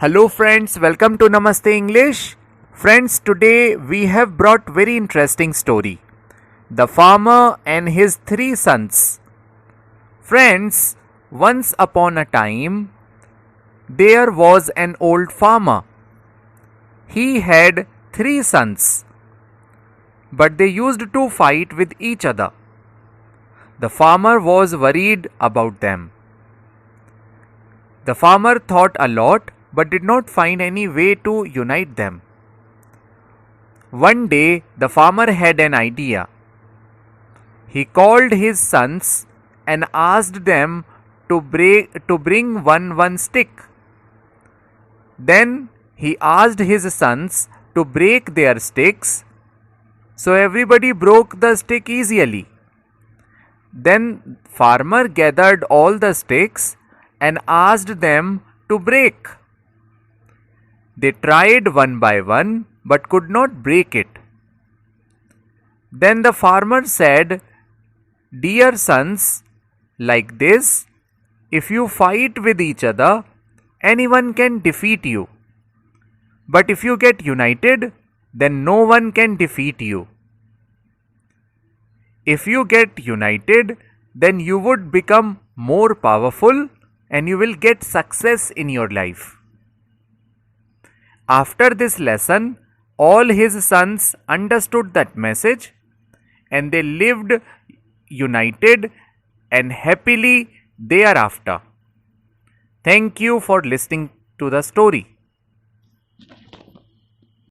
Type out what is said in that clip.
Hello friends, welcome to Namaste English. Friends, today we have brought very interesting story. The farmer and his three sons. Friends, once upon a time there was an old farmer. He had three sons, but they used to fight with each other. The farmer was worried about them. The farmer thought a lot but did not find any way to unite them. One day, the farmer had an idea. He called his sons and asked them to bring one stick. Then he asked his sons to break their sticks, so everybody broke the stick easily. Then farmer gathered all the sticks and asked them to break. They tried one by one but could not break it. Then the farmer said, "Dear sons, like this, if you fight with each other, anyone can defeat you. But if you get united, then no one can defeat you. If you get united, then you would become more powerful and you will get success in your life." After this lesson, all his sons understood that message and they lived united and happily thereafter. Thank you for listening to the story.